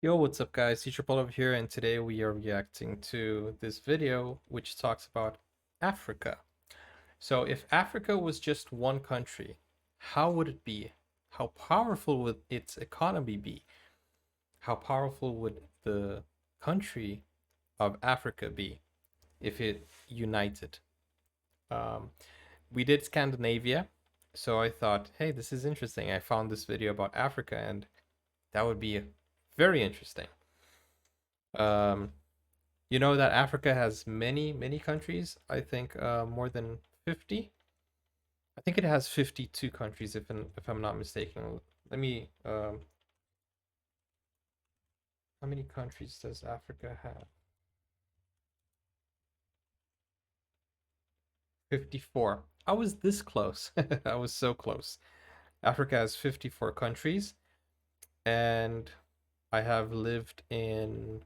Yo, what's up guys? Teacher Paul over here, and today we are reacting to this video which talks about Africa. So if Africa was just one country, how would it be? How powerful would its economy be? How powerful would the country of Africa be if it united? Um, we did Scandinavia, so I thought, hey, this is interesting. I found this video about Africa, and that would be very interesting. Um, You know that Africa has many countries. I think more than 50. I think it has 52 countries if I'm not mistaken. Let me how many countries does Africa have? 54. I was this close. I was so close. Africa has 54 countries, and I have lived in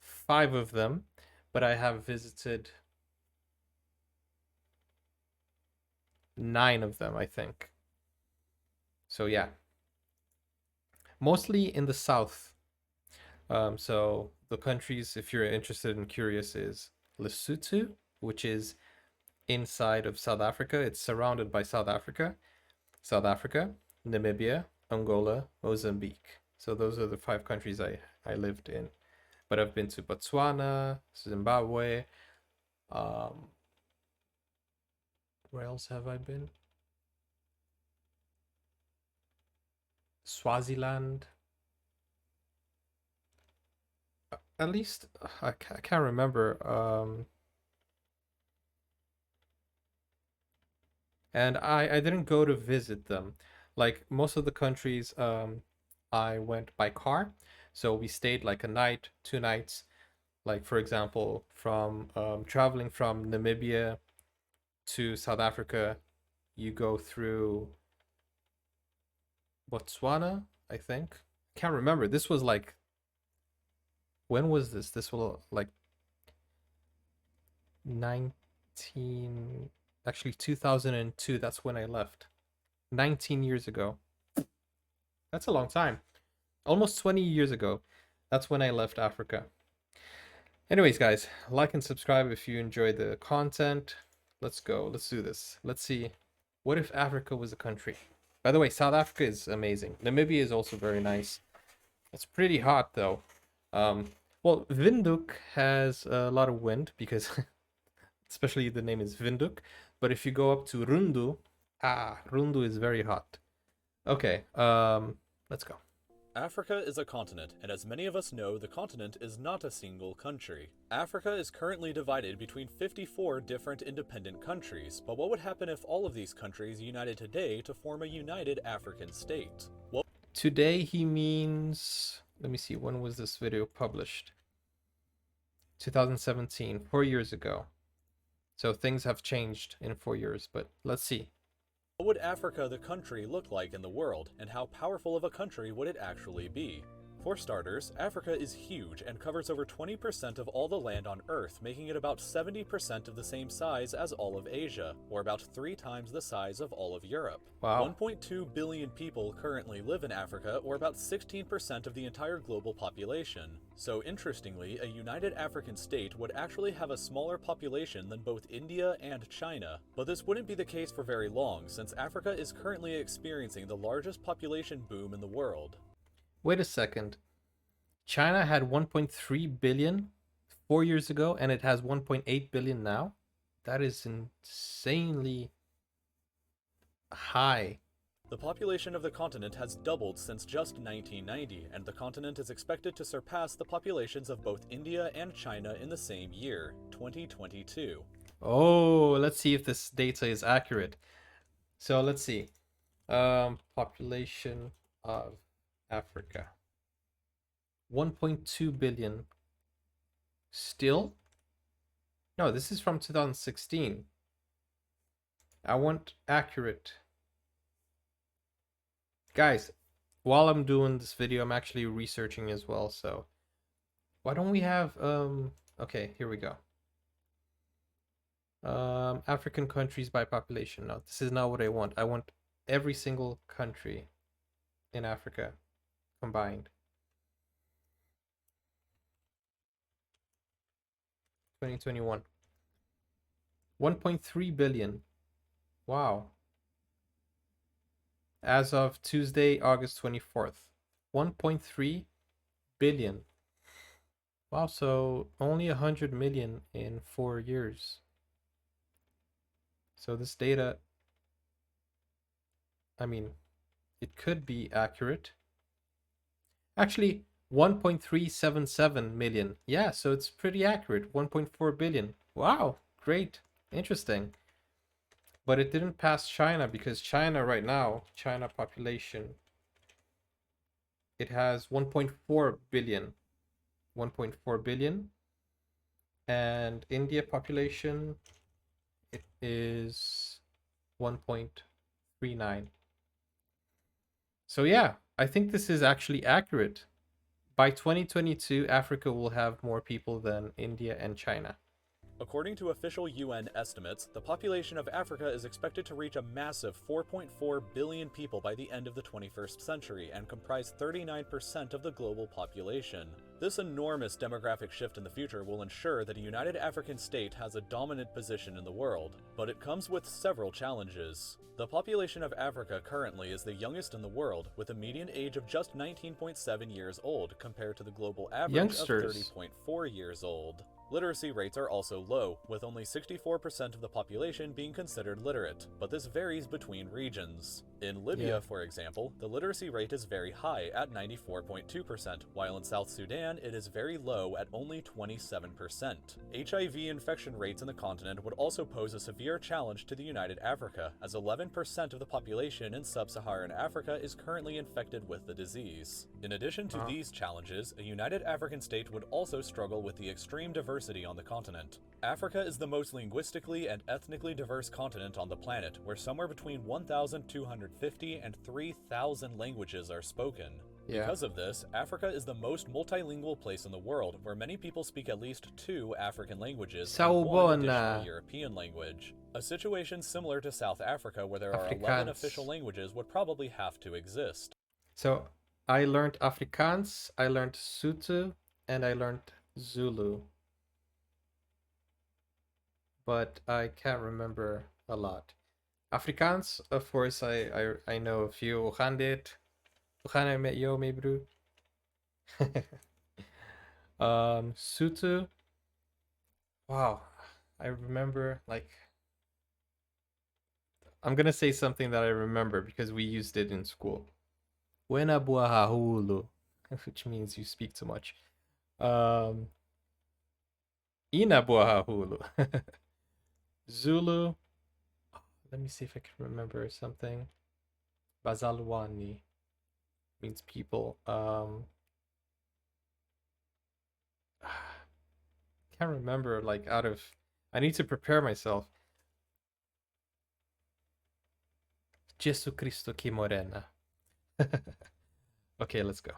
5 of them, but I have visited 9 of them, I think. So yeah, mostly in the south. So the countries, if you're interested and curious, is Lesotho, which is inside of South Africa. It's surrounded by South Africa, Namibia, Angola, Mozambique. So those are the 5 countries I lived in. But I've been to Botswana, Zimbabwe. Um, where else have I been? Swaziland. At least I can't remember. And I didn't go to visit them. Like most of the countries, I went by car, so we stayed like a night, 2 nights. Like for example, from traveling from Namibia to South Africa, you go through Botswana, I think. Can't remember. This was like when was this? This was like 19 actually 2002. That's when I left. 19 years ago. That's a long time. Almost 20 years ago. That's when I left Africa. Anyways, guys, like and subscribe if you enjoy the content. Let's go. Let's do this. Let's see. What if Africa was a country? By the way, South Africa is amazing. Namibia is also very nice. It's pretty hot though. Um, well, Windhoek has a lot of wind because, especially the name is Windhoek. But if you go up to Rundu, Rundu is very hot. Okay, let's go. Africa is a continent, and as many of us know, the continent is not a single country. Africa is currently divided between 54 different independent countries, but what would happen if all of these countries united today to form a united African state? Well, Today he means, let me see, when was this video published? 2017, 4 years ago. So things have changed in 4 years, but let's see. what would Africa the country look like in the world, and how powerful of a country would it actually be? For starters, Africa is huge and covers over 20% of all the land on Earth, making it about 70% of the same size as all of Asia, or about 3 times the size of all of Europe. Wow. 1.2 billion people currently live in Africa, or about 16% of the entire global population. So interestingly, a united African state would actually have a smaller population than both India and China. But this wouldn't be the case for very long, since Africa is currently experiencing the largest population boom in the world. Wait a second. China had 1.3 billion 4 years ago, and it has 1.8 billion now. That is insanely high. The population of the continent has doubled since just 1990, and the continent is expected to surpass the populations of both India and China in the same year, 2022. Oh, let's see if this data is accurate. So let's see. Population of Africa. 1.2 billion. Still? No, this is from 2016. I want accurate. Guys, while I'm doing this video, I'm actually researching as well, so why don't we have okay, here we go. African countries by population. No, this is not what I want. I want every single country. in Africa combined? 2021. 1.3 billion. Wow. As of Tuesday, August 24th. 1.3 billion. Wow, so only 100 million in 4 years. So this data, I mean, it could be accurate. Actually, 1.377 million. Yeah, so it's pretty accurate. 1.4 billion. Wow, great. Interesting. But it didn't pass China because China right now, China population, it has 1.4 billion. 1.4 billion. And India population, it is 1.39. So yeah, I think this is actually accurate. By 2022, Africa will have more people than India and China. According to official UN estimates, the population of Africa is expected to reach a massive 4.4 billion people by the end of the 21st century and comprise 39% of the global population. This enormous demographic shift in the future will ensure that a united African state has a dominant position in the world, but it comes with several challenges. The population of Africa currently is the youngest in the world, with a median age of just 19.7 years old compared to the global average of Youngsters. 30.4 years old. Literacy rates are also low, with only 64% of the population being considered literate, but this varies between regions. In Libya, Yeah. for example, the literacy rate is very high at 94.2%, while in South Sudan it is very low at only 27%. HIV infection rates in the continent would also pose a severe challenge to the United Africa, as 11% of the population in sub-Saharan Africa is currently infected with the disease. In addition to these challenges, a united African state would also struggle with the extreme diversity on the continent. Africa is the most linguistically and ethnically diverse continent on the planet, where somewhere between 1,250 and 3,000 languages are spoken. Yeah. Because of this, Africa is the most multilingual place in the world, where many people speak at least 2 African languages and 1 additional European language. A situation similar to South Africa, where there are 11 official Afrikaans. languages, would probably have to exist. So I learned Afrikaans, I learned Sotho, and I learned Zulu. But I can't remember a lot. Afrikaans, of course, I know a few. Hoe dit? Hoe met jou, mee, bro? Sotho. Wow, I remember like I'm gonna say something that I remember because we used it in school. Wena buahahulu, which means you speak too much. Um, Ina buahahulu. Zulu. Let me see if I can remember something. Bazalwani means people. Can't remember like out of. I need to prepare myself. Jesus Cristo que morena. Okay, let's go.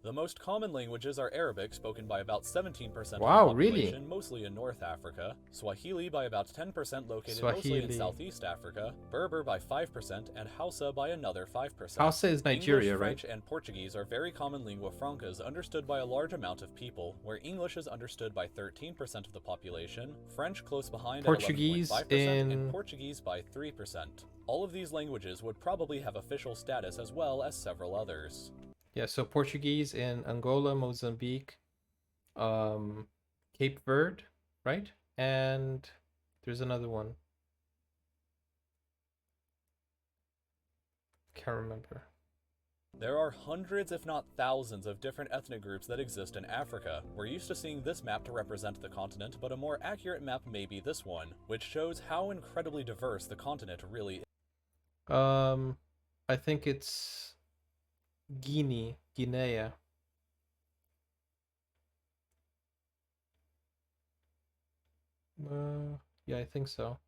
The most common languages are Arabic, spoken by about 17% of the Wow, population, really? mostly in North Africa, Swahili by about 10%, located mostly in Swahili. Southeast Africa, Berber by 5%, and Hausa by another 5%. Hausa is Nigeria, English, right? French, and Portuguese are very common lingua francas understood by a large amount of people, where English is understood by 13% of the population, French close behind Portuguese at 11.5%, in and Portuguese by 3%. All of these languages would probably have official status as well as several others. yeah, so Portuguese in Angola, Mozambique, Cape Verde, right? And there's another one. Can't remember. There are hundreds, if not thousands, of different ethnic groups that exist in Africa. We're used to seeing this map to represent the continent, but a more accurate map may be this one, which shows how incredibly diverse the continent really is. I think it's Guinea. Yeah, I think so.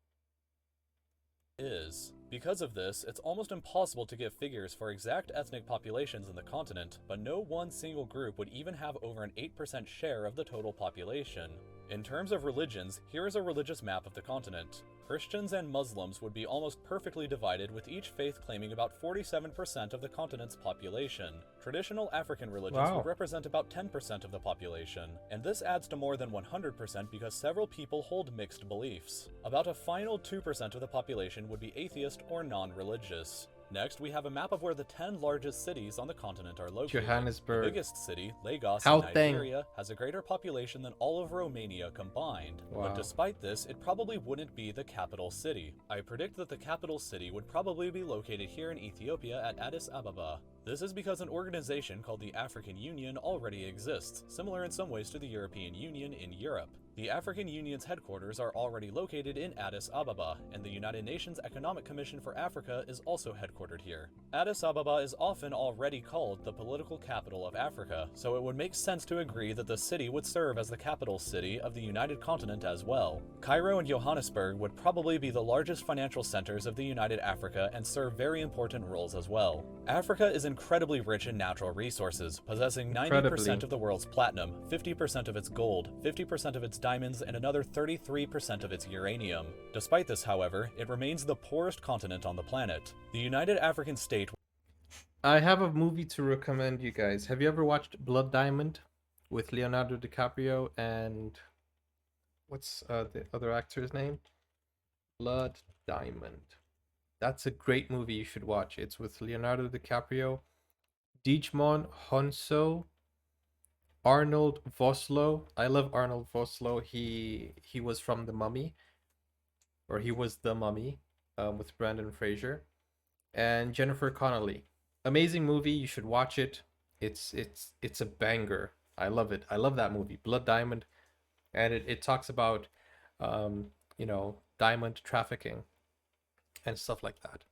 Because of this, it's almost impossible to give figures for exact ethnic populations in the continent, but no one single group would even have over an 8% share of the total population. In terms of religions, here is a religious map of the continent. Christians and Muslims would be almost perfectly divided, with each faith claiming about 47% of the continent's population. Traditional African religions would Wow. represent about 10% of the population, and this adds to more than 100% because several people hold mixed beliefs. About a final 2% of the population would be atheist or non-religious. Next, we have a map of where the 10 largest cities on the continent are located. The Johannesburg. biggest city, Lagos in Gauteng. Nigeria, has a greater population than all of Romania combined. Wow. But despite this, it probably wouldn't be the capital city. I predict that the capital city would probably be located here in Ethiopia at Addis Ababa. This is because an organization called the African Union already exists, similar in some ways to the European Union in Europe. The African Union's headquarters are already located in Addis Ababa, and the United Nations Economic Commission for Africa is also headquartered here. Addis Ababa is often already called the political capital of Africa, so it would make sense to agree that the city would serve as the capital city of the United Continent as well. Cairo and Johannesburg would probably be the largest financial centers of the United Africa and serve very important roles as well. Africa is incredibly rich in natural resources, possessing 90% of the world's platinum, 50% of its gold, 50% of its diamonds, and another 33% of its uranium. Despite this, however, it remains the poorest continent on the planet. The United African State. I have a movie to recommend you guys. Have you ever watched Blood Diamond with Leonardo DiCaprio and what's the other actor's name? Blood Diamond. That's a great movie you should watch. It's with Leonardo DiCaprio, Djimon Hounsou, Arnold Vosloo. I love Arnold Vosloo. He was from The Mummy, or he was The Mummy, with Brendan Fraser, and Jennifer Connelly. Amazing movie. You should watch it. It's a banger. I love it. I love that movie, Blood Diamond, and it talks about, diamond trafficking and stuff like that.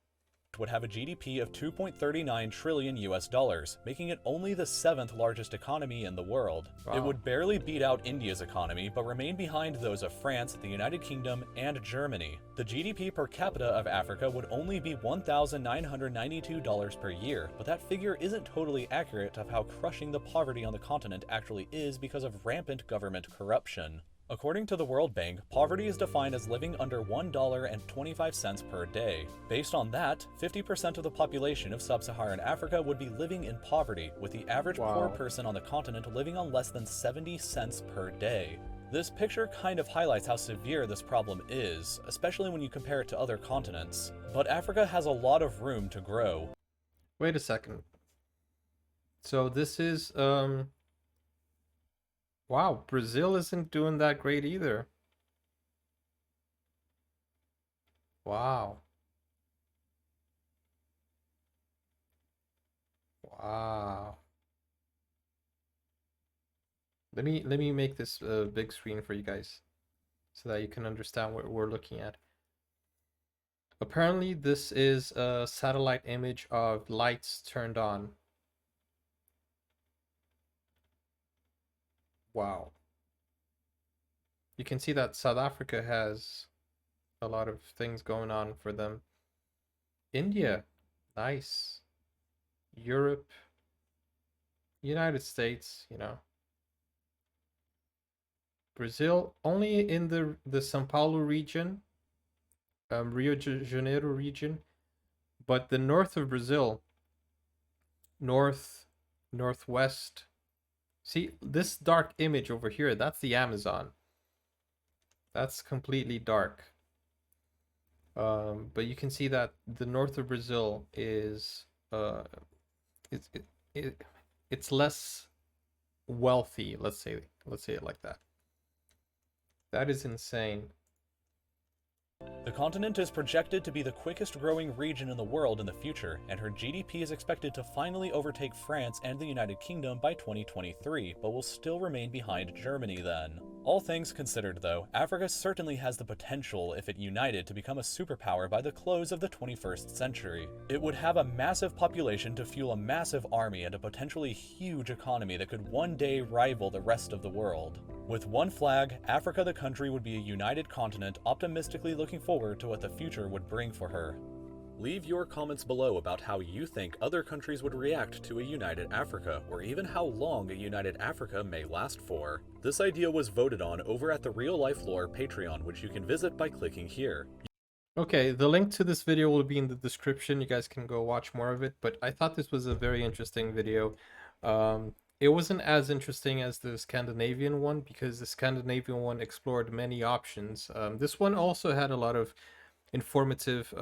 Would have a GDP of 2.39 trillion US dollars, making it only the 7th largest economy in the world. Wow. It would barely beat out India's economy, but remain behind those of France, the United Kingdom, and Germany. The GDP per capita of Africa would only be $1,992 per year, but that figure isn't totally accurate of how crushing the poverty on the continent actually is because of rampant government corruption. According to the World Bank, poverty is defined as living under $1.25 per day. Based on that, 50% of the population of sub-Saharan Africa would be living in poverty, with the average poor person on the continent living on less than 70 cents per day. This picture kind of highlights how severe this problem is, especially when you compare it to other continents. But Africa has a lot of room to grow. Wait a second. So this is wow, Brazil isn't doing that great either. Wow. Wow. Let me make this big screen for you guys so that you can understand what we're looking at. Apparently, this is a satellite image of lights turned on. Wow. You can see that South Africa has a lot of things going on for them. India, nice. Europe, United States, Brazil, only in the São Paulo region, Rio de Janeiro region, but the north of Brazil, northwest. See, this dark image over here, that's the Amazon. That's completely dark. But you can see that the north of Brazil is it's less wealthy, let's say it like that. That is insane. The continent is projected to be the quickest growing region in the world in the future, and her GDP is expected to finally overtake France and the United Kingdom by 2023, but will still remain behind Germany then. All things considered though, Africa certainly has the potential, if it united, to become a superpower by the close of the 21st century. It would have a massive population to fuel a massive army and a potentially huge economy that could one day rival the rest of the world. With one flag, Africa the country would be a united continent, optimistically looking forward to what the future would bring for her. Leave your comments below about how you think other countries would react to a united Africa, or even how long a united Africa may last for. This idea was voted on over at the Real Life Lore Patreon, which you can visit by clicking here. Okay, the link to this video will be in the description. You guys can go watch more of it, but I thought this was a very interesting video. It wasn't as interesting as the Scandinavian one because the Scandinavian one explored many options. This one also had a lot of informative,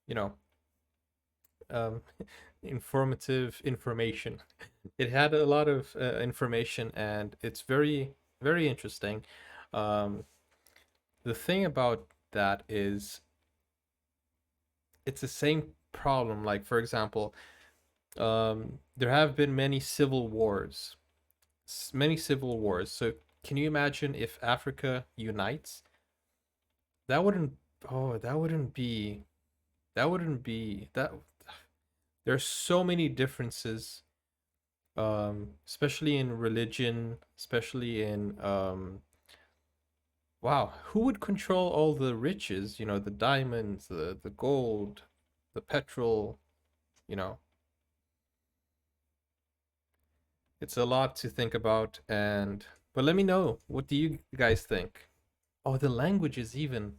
you know, um, informative information. It had a lot of information, and it's very, very interesting. Um, the thing about that is it's the same problem. Like, for example, there have been many civil wars, many civil wars. So can you imagine if Africa unites? That wouldn't. Oh, that wouldn't be. That wouldn't be that. There's so many differences, especially in religion, especially in wow, who would control all the riches? You know, the diamonds, the gold, the petrol. You know, it's a lot to think about. And but let me know, what do you guys think? Oh, the languages even.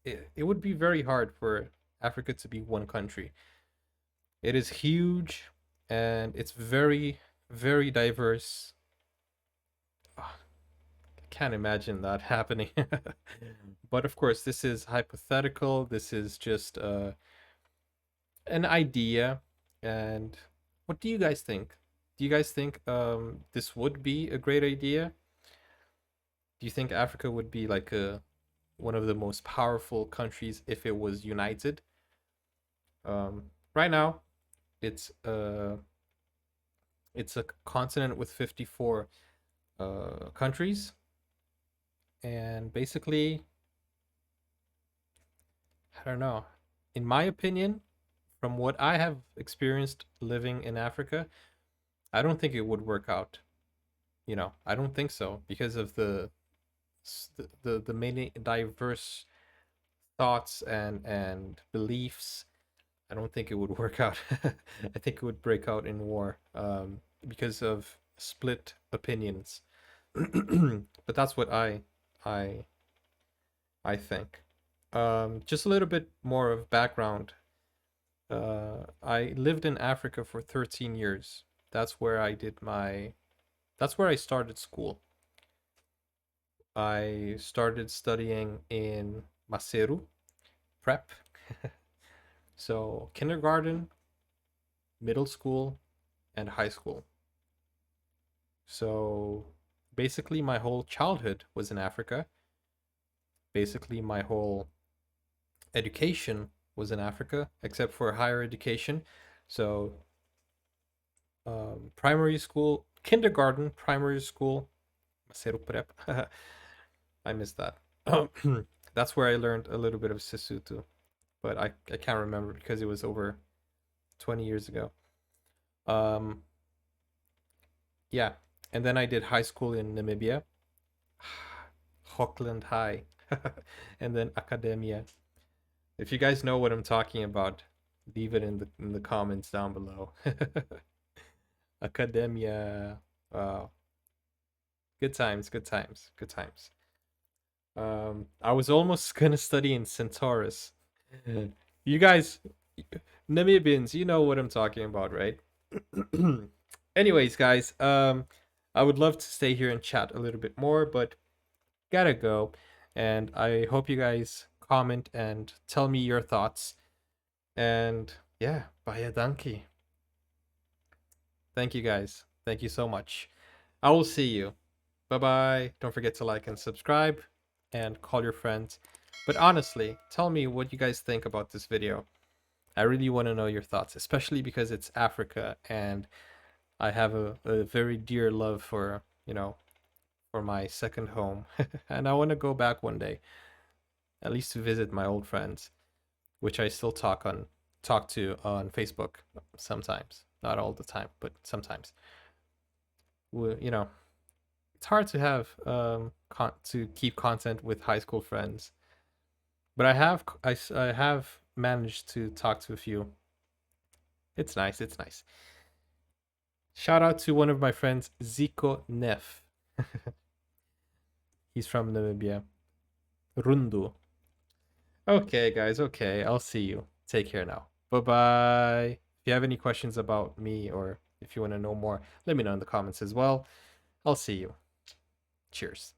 It would be very hard for Africa to be one country. It is huge and it's very, very diverse. Ah, I can't imagine that happening. But of course, this is hypothetical. This is just an idea. And what do you guys think? Do you guys think this would be a great idea? Do you think Africa would be like a one of the most powerful countries if it was united? Right now, it's it's a continent with 54 countries, and basically, I don't know. In my opinion, from what I have experienced living in Africa, I don't think it would work out. You know, I don't think so because of the many diverse thoughts and beliefs. I don't think it would work out. I think it would break out in war because of split opinions. But that's what I I think. Just a little bit more of background. I lived in Africa for 13 years. That's where I did my. That's where I started school. I started studying in Maseru prep. So kindergarten, middle school, and high school. So basically, my whole childhood was in Africa. Basically, my whole education was in Africa, except for higher education. So primary school, kindergarten, primary school, Maseru Prep. I missed that. That's where I learned a little bit of Sesotho, but I can't remember because it was over 20 years ago. Um, yeah, and then I did high school in Namibia, Hockland High, and then Academia. If you guys know what I'm talking about, leave it in the comments down below. Academia. Wow. Good times, good times, good times. I was almost gonna study in Centaurus. You guys, Namibians, you know what I'm talking about, right? Anyways, guys, I would love to stay here and chat a little bit more, but gotta go. And I hope you guys comment and tell me your thoughts. And yeah, bye, donkey. Thank you guys. Thank you so much. I will see you. Bye bye. Don't forget to like and subscribe and call your friends. But honestly, tell me what you guys think about this video. I really want to know your thoughts, especially because it's Africa and I have a very dear love for, you know, for my second home. And I want to go back one day, at least to visit my old friends, which I still talk to on Facebook sometimes. Not all the time, but sometimes. You know, it's hard to have to keep content with high school friends, but I have managed to talk to a few. It's nice. It's nice. Shout out to one of my friends, Zico Nef. He's from Namibia. Rundu. Okay, guys. Okay, I'll see you. Take care now. Bye bye. If you have any questions about me or if you want to know more, let me know in the comments as well. I'll see you. Cheers.